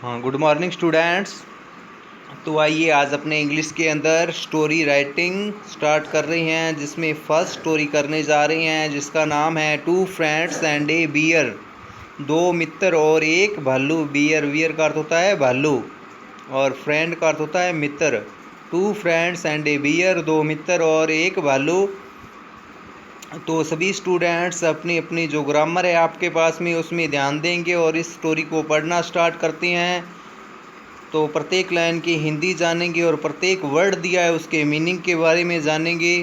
हाँ, good morning students. तो आइए आज अपने इंग्लिश के अंदर स्टोरी राइटिंग स्टार्ट कर रहे हैं, जिसमें फर्स्ट स्टोरी करने जा रहे हैं जिसका नाम है two friends and a beer. दो मित्र और एक भालू। बियर बियर का अर्थ होता है भालू और फ्रेंड का अर्थ होता है मित्र। Two friends and a beer, दो मित्र और एक भालू। तो सभी स्टूडेंट्स अपनी अपनी जो ग्रामर है आपके पास में उसमें ध्यान देंगे और इस स्टोरी को पढ़ना स्टार्ट करते हैं। तो प्रत्येक लाइन की हिंदी जानेंगे और प्रत्येक वर्ड दिया है उसके मीनिंग के बारे में जानेंगे।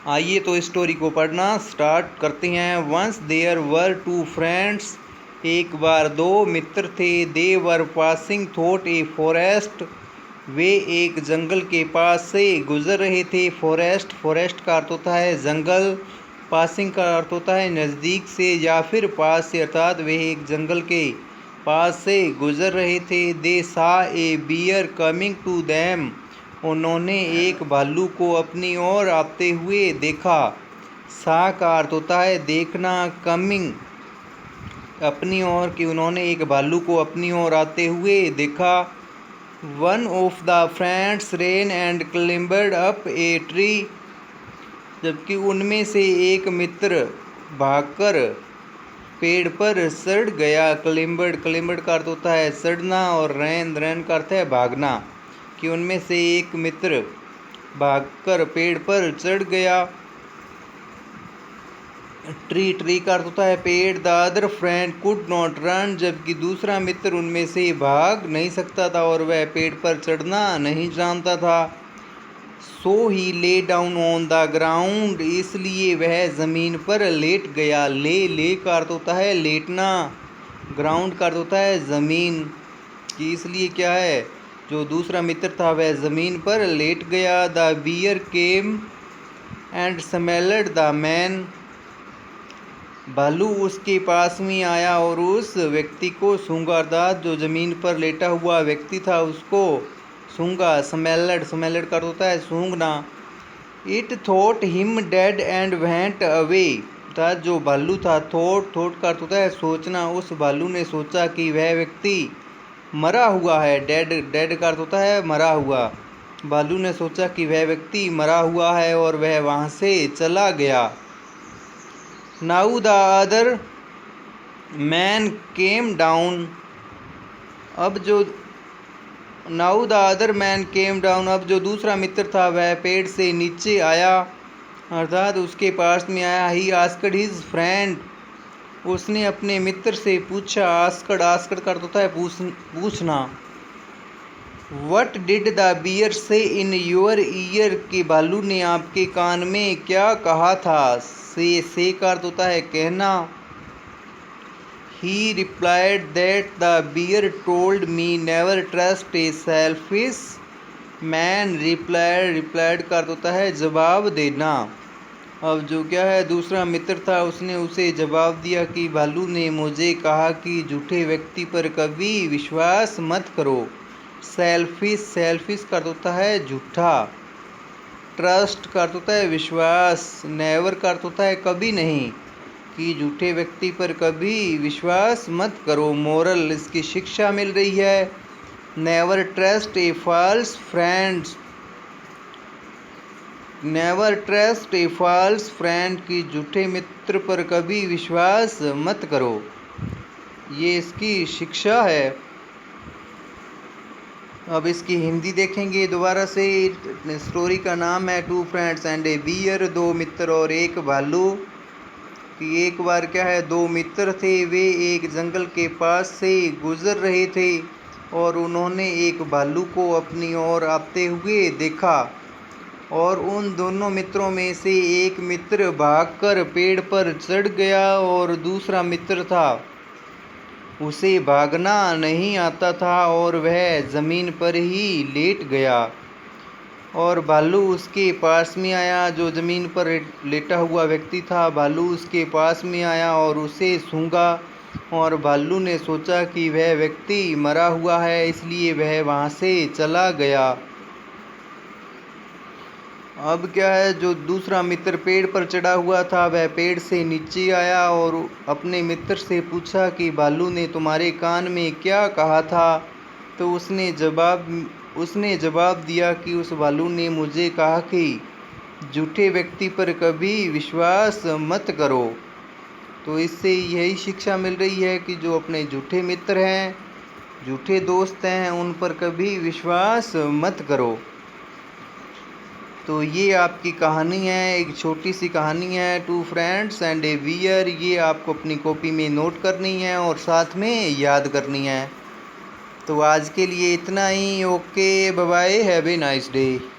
आइए तो इस स्टोरी को पढ़ना स्टार्ट करते हैं। Once there were two friends, एक बार दो मित्र थे। They were passing through a forest, वे एक जंगल के पास से गुजर रहे थे। फॉरेस्ट फॉरेस्ट का अर्थ होता है जंगल, पासिंग का अर्थ होता है नज़दीक से या फिर पास से, अर्थात वे एक जंगल के पास से गुजर रहे थे। दे सा ए बियर कमिंग टू देम, उन्होंने एक भालू को अपनी ओर आते हुए देखा। सा का अर्थ होता है देखना, कमिंग अपनी ओर, कि उन्होंने एक भालू को अपनी ओर आते हुए देखा। One of the friends ran and climbed up a tree, जबकि उनमें से एक मित्र भागकर पेड़ पर चढ़ गया। क्लिम्बर्ड क्लिम्बर्ड का अर्थ होता है चढ़ना और रैन रैन का अर्थ है भागना, कि उनमें से एक मित्र भागकर पेड़ पर चढ़ गया। ट्री ट्री का अर्थ होता है पेड़। The other friend could not run, जबकि दूसरा मित्र उनमें से भाग नहीं सकता था और वह पेड़ पर चढ़ना नहीं जानता था। सो ही lay down on the ground, इसलिए वह ज़मीन पर लेट गया। ले का अर्थ होता है लेटना, ग्राउंड का अर्थ होता है ज़मीन, कि इसलिए क्या है जो दूसरा मित्र था वह ज़मीन पर लेट गया। The bear came and smelled the man, भालू उसके पास में आया और उस व्यक्ति को सूंघा, अर्थात जो ज़मीन पर लेटा हुआ व्यक्ति था उसको सूंघा। स्मेल्ड स्मेल्ड का अर्थ होता है सूंघना। It thought him dead and went away, अर्थात जो भालू था, थॉट का अर्थ होता है सोचना, उस भालू ने सोचा कि वह व्यक्ति मरा हुआ है। डेड का अर्थ होता है मरा हुआ। भालू ने सोचा कि वह व्यक्ति मरा हुआ है और वह वहाँ से चला गया। Now the other man came down, अब जो अब जो दूसरा मित्र था वह पेड़ से नीचे आया, अर्थात उसके पास में आया। ही आस्क्ड हिज फ्रेंड, उसने अपने मित्र से पूछा। आस्क्ड का अर्थ होता है पूछना। व्हाट डिड द बियर से इन योर ईयर, के भालू ने आपके कान में क्या कहा था। से का अर्थ होता है कहना। He replied that the bear told me never trust a selfish man. replied का अर्थ होता है जवाब देना। अब जो क्या है दूसरा मित्र था उसने उसे जवाब दिया कि भालू ने मुझे कहा कि झूठे व्यक्ति पर कभी विश्वास मत करो। सेल्फिश का अर्थ होता है झूठा। ट्रस्ट का अर्थ होता है विश्वास। नेवर का अर्थ होता है कभी नहीं, कि झूठे व्यक्ति पर कभी विश्वास मत करो। मोरल, इसकी शिक्षा मिल रही है। Never trust a false friend, की झूठे मित्र पर कभी विश्वास मत करो, ये इसकी शिक्षा है। अब इसकी हिंदी देखेंगे दोबारा से। स्टोरी का नाम है two friends and a beer, दो मित्र और एक भालू। कि एक बार क्या है दो मित्र थे, वे एक जंगल के पास से गुजर रहे थे और उन्होंने एक भालू को अपनी ओर आते हुए देखा। और उन दोनों मित्रों में से एक मित्र भागकर पेड़ पर चढ़ गया और दूसरा मित्र था उसे भागना नहीं आता था और वह ज़मीन पर ही लेट गया। और भालू उसके पास में आया, जो ज़मीन पर लेटा हुआ व्यक्ति था भालू उसके पास में आया और उसे सूंघा। और भालू ने सोचा कि वह व्यक्ति मरा हुआ है, इसलिए वह वहाँ से चला गया। अब क्या है, जो दूसरा मित्र पेड़ पर चढ़ा हुआ था वह पेड़ से नीचे आया और अपने मित्र से पूछा कि भालू ने तुम्हारे कान में क्या कहा था। तो उसने जवाब दिया कि उस भालू ने मुझे कहा कि झूठे व्यक्ति पर कभी विश्वास मत करो। तो इससे यही शिक्षा मिल रही है कि जो अपने झूठे मित्र हैं, झूठे दोस्त हैं, उन पर कभी विश्वास मत करो। तो ये आपकी कहानी है, एक छोटी सी कहानी है, two friends and a bear. ये आपको अपनी कॉपी में नोट करनी है और साथ में याद करनी है। तो आज के लिए इतना ही। Okay, bye bye, have a nice day.